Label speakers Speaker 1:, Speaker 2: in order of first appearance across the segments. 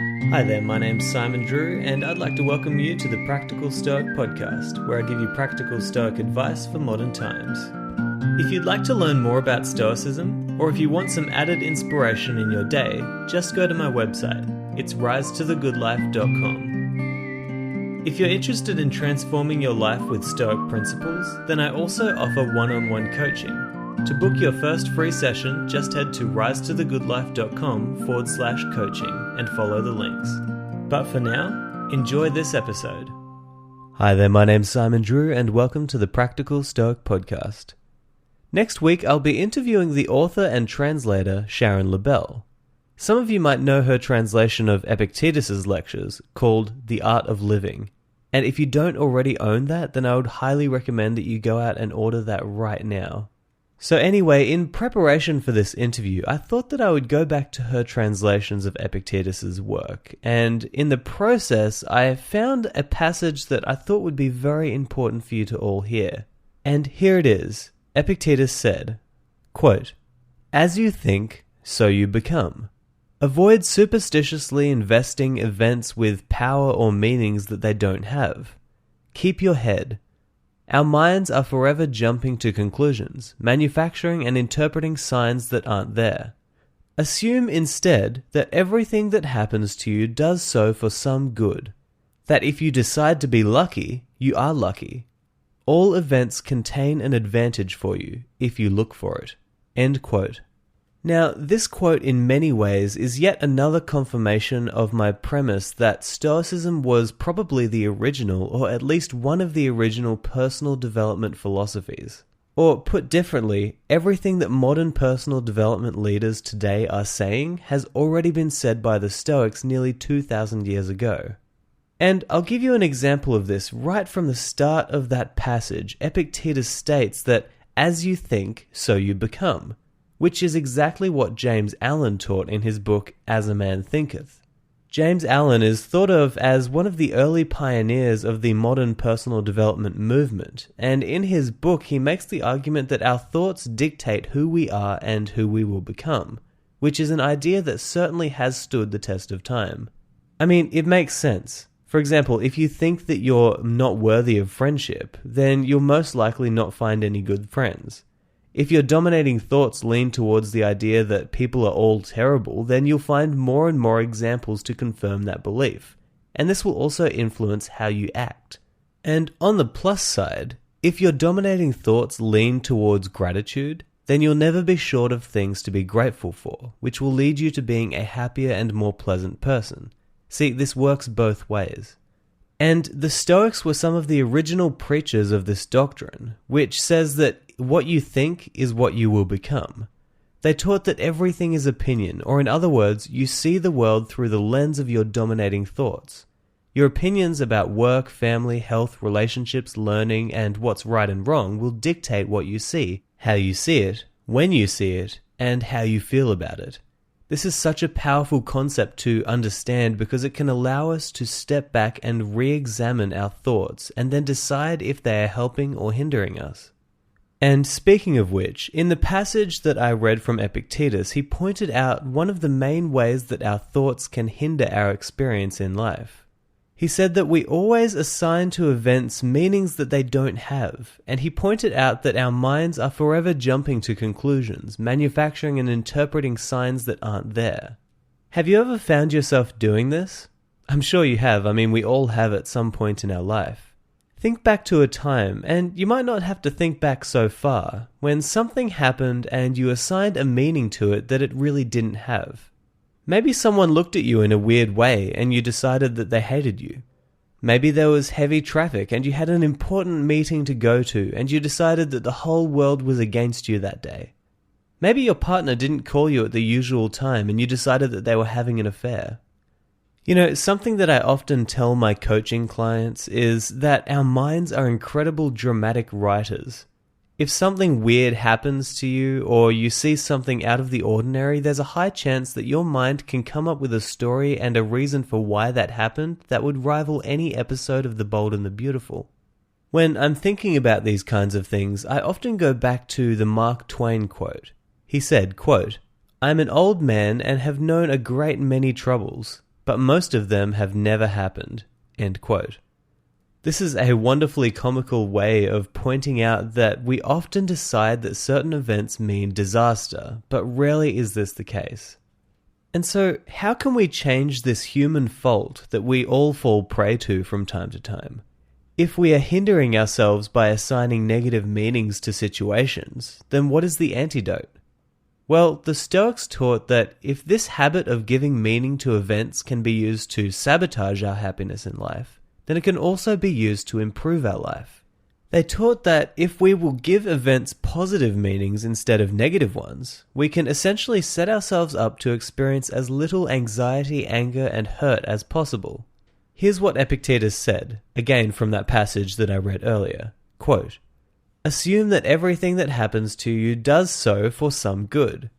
Speaker 1: Hi there, my name's Simon Drew, and I'd like to welcome you to the Practical Stoic Podcast, where I give you practical Stoic advice for modern times. If you'd like to learn more about Stoicism, or if you want some added inspiration in your day, just go to my website. It's risetothegoodlife.com. If you're interested in transforming your life with Stoic principles, then I also offer one-on-one coaching. To book your first free session, just head to risetothegoodlife.com/coaching and follow the links. But for now, enjoy this episode. Hi there, my name's Simon Drew, and welcome to the Practical Stoic Podcast. Next week, I'll be interviewing the author and translator Sharon Lebell. Some of you might know her translation of Epictetus's lectures, called The Art of Living. And if you don't already own that, then I would highly recommend that you go out and order that right now. So anyway, in preparation for this interview, I thought that I would go back to her translations of Epictetus's work, and in the process, I found a passage that I thought would be very important for you to all hear. And here it is. Epictetus said, quote, "As you think, so you become. Avoid superstitiously investing events with power or meanings that they don't have. Keep your head. Our minds are forever jumping to conclusions, manufacturing and interpreting signs that aren't there. Assume instead that everything that happens to you does so for some good. That if you decide to be lucky, you are lucky. All events contain an advantage for you, if you look for it." End quote. Now, this quote in many ways is yet another confirmation of my premise that Stoicism was probably the original, or at least one of the original personal development philosophies. Or put differently, everything that modern personal development leaders today are saying has already been said by the Stoics nearly 2,000 years ago. And I'll give you an example of this. Right from the start of that passage, Epictetus states that as you think, so you become, which is exactly what James Allen taught in his book As a Man Thinketh. James Allen is thought of as one of the early pioneers of the modern personal development movement, and in his book he makes the argument that our thoughts dictate who we are and who we will become, which is an idea that certainly has stood the test of time. I mean, it makes sense. For example, if you think that you're not worthy of friendship, then you'll most likely not find any good friends. If your dominating thoughts lean towards the idea that people are all terrible, then you'll find more and more examples to confirm that belief. And this will also influence how you act. And on the plus side, if your dominating thoughts lean towards gratitude, then you'll never be short of things to be grateful for, which will lead you to being a happier and more pleasant person. See, this works both ways. And the Stoics were some of the original preachers of this doctrine, which says that what you think is what you will become. They taught that everything is opinion, or in other words, you see the world through the lens of your dominating thoughts. Your opinions about work, family, health, relationships, learning, and what's right and wrong will dictate what you see, how you see it, when you see it, and how you feel about it. This is such a powerful concept to understand because it can allow us to step back and re-examine our thoughts and then decide if they are helping or hindering us. And speaking of which, in the passage that I read from Epictetus, he pointed out one of the main ways that our thoughts can hinder our experience in life. He said that we always assign to events meanings that they don't have, and he pointed out that our minds are forever jumping to conclusions, manufacturing and interpreting signs that aren't there. Have you ever found yourself doing this? I'm sure you have. I mean, we all have at some point in our life. Think back to a time, and you might not have to think back so far, when something happened and you assigned a meaning to it that it really didn't have. Maybe someone looked at you in a weird way and you decided that they hated you. Maybe there was heavy traffic and you had an important meeting to go to and you decided that the whole world was against you that day. Maybe your partner didn't call you at the usual time and you decided that they were having an affair. You know, something that I often tell my coaching clients is that our minds are incredible dramatic writers. If something weird happens to you or you see something out of the ordinary, there's a high chance that your mind can come up with a story and a reason for why that happened that would rival any episode of The Bold and the Beautiful. When I'm thinking about these kinds of things, I often go back to the Mark Twain quote. He said, quote, "I'm an old man and have known a great many troubles. but most of them have never happened." End quote. This is a wonderfully comical way of pointing out that we often decide that certain events mean disaster, but rarely is this the case. And so, how can we change this human fault that we all fall prey to from time to time? If we are hindering ourselves by assigning negative meanings to situations, then what is the antidote? Well, the Stoics taught that if this habit of giving meaning to events can be used to sabotage our happiness in life, then it can also be used to improve our life. They taught that if we will give events positive meanings instead of negative ones, we can essentially set ourselves up to experience as little anxiety, anger, and hurt as possible. Here's what Epictetus said, again from that passage that I read earlier. Quote, "Assume that everything that happens to you does so for some good.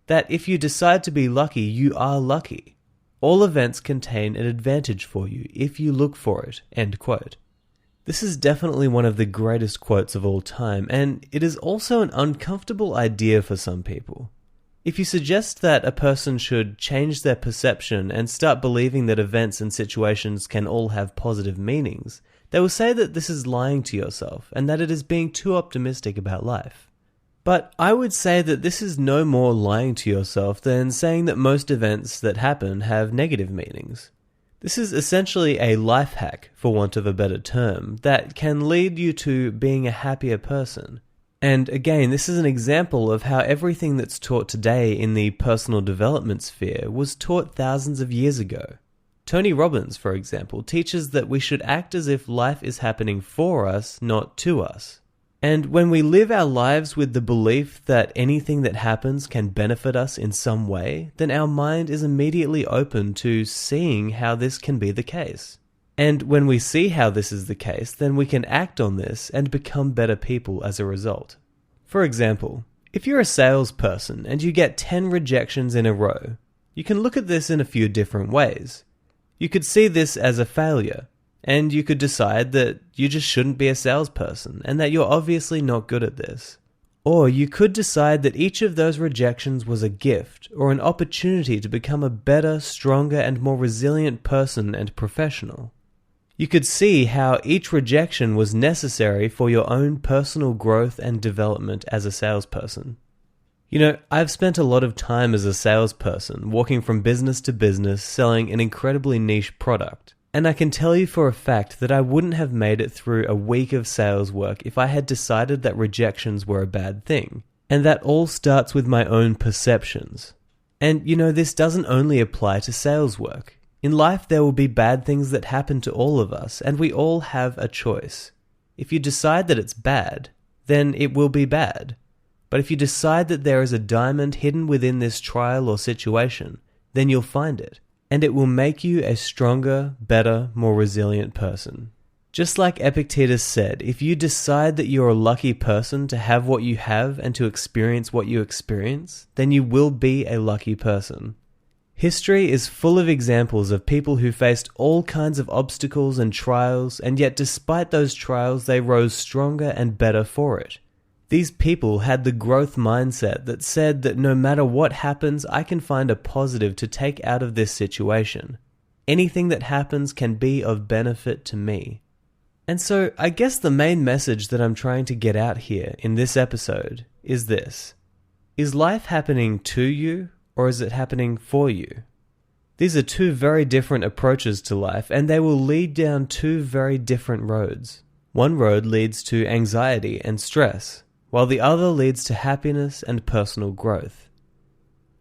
Speaker 1: That if you decide to be lucky, you are lucky. All events contain an advantage for you if you look for it." End quote. This is definitely one of the greatest quotes of all time, and it is also an uncomfortable idea for some people. If you suggest that a person should change their perception and start believing that events and situations can all have positive meanings, they will say that this is lying to yourself and that it is being too optimistic about life. But I would say that this is no more lying to yourself than saying that most events that happen have negative meanings. This is essentially a life hack, for want of a better term, that can lead you to being a happier person. And again, this is an example of how everything that's taught today in the personal development sphere was taught thousands of years ago. Tony Robbins, for example, teaches that we should act as if life is happening for us, not to us. And when we live our lives with the belief that anything that happens can benefit us in some way, then our mind is immediately open to seeing how this can be the case. And when we see how this is the case, then we can act on this and become better people as a result. For example, if you're a salesperson and you get 10 rejections in a row, you can look at this in a few different ways. You could see this as a failure, and you could decide that you just shouldn't be a salesperson and that you're obviously not good at this. Or you could decide that each of those rejections was a gift or an opportunity to become a better, stronger, and more resilient person and professional. You could see how each rejection was necessary for your own personal growth and development as a salesperson. You know, I've spent a lot of time as a salesperson, walking from business to business, selling an incredibly niche product. And I can tell you for a fact that I wouldn't have made it through a week of sales work if I had decided that rejections were a bad thing. And that all starts with my own perceptions. And you know, this doesn't only apply to sales work. In life, there will be bad things that happen to all of us, and we all have a choice. If you decide that it's bad, then it will be bad. But if you decide that there is a diamond hidden within this trial or situation, then you'll find it. And it will make you a stronger, better, more resilient person. Just like Epictetus said, if you decide that you're a lucky person to have what you have and to experience what you experience, then you will be a lucky person. History is full of examples of people who faced all kinds of obstacles and trials, and yet despite those trials, they rose stronger and better for it. These people had the growth mindset that said that no matter what happens, I can find a positive to take out of this situation. Anything that happens can be of benefit to me. And so I guess the main message that I'm trying to get out here in this episode is this. Is life happening to you, or is it happening for you? These are two very different approaches to life, and they will lead down two very different roads. One road leads to anxiety and stress, while the other leads to happiness and personal growth.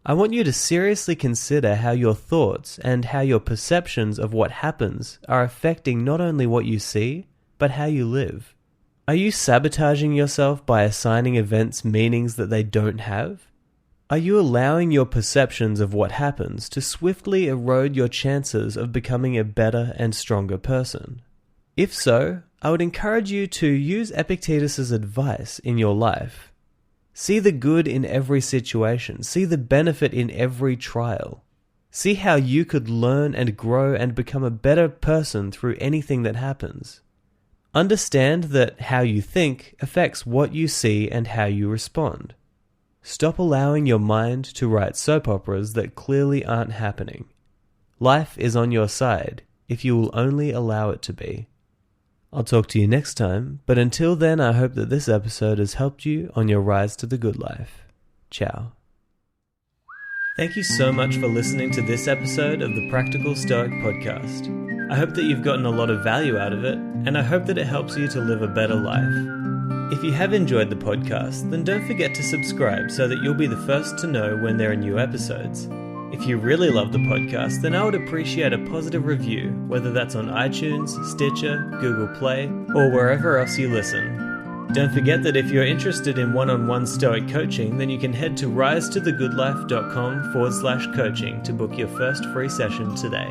Speaker 1: I want you to seriously consider how your thoughts and how your perceptions of what happens are affecting not only what you see, but how you live. Are you sabotaging yourself by assigning events meanings that they don't have? Are you allowing your perceptions of what happens to swiftly erode your chances of becoming a better and stronger person? If so, I would encourage you to use Epictetus' advice in your life. See the good in every situation. See the benefit in every trial. See how you could learn and grow and become a better person through anything that happens. Understand that how you think affects what you see and how you respond. Stop allowing your mind to write soap operas that clearly aren't happening. Life is on your side if you will only allow it to be. I'll talk to you next time, but until then I hope that this episode has helped you on your rise to the good life. Ciao. Thank you so much for listening to this episode of the Practical Stoic Podcast. I hope that you've gotten a lot of value out of it, and I hope that it helps you to live a better life. If you have enjoyed the podcast, then don't forget to subscribe so that you'll be the first to know when there are new episodes. If you really love the podcast, then I would appreciate a positive review, whether that's on iTunes, Stitcher, Google Play, or wherever else you listen. Don't forget that if you're interested in one-on-one Stoic coaching, then you can head to risetothegoodlife.com/coaching to book your first free session today.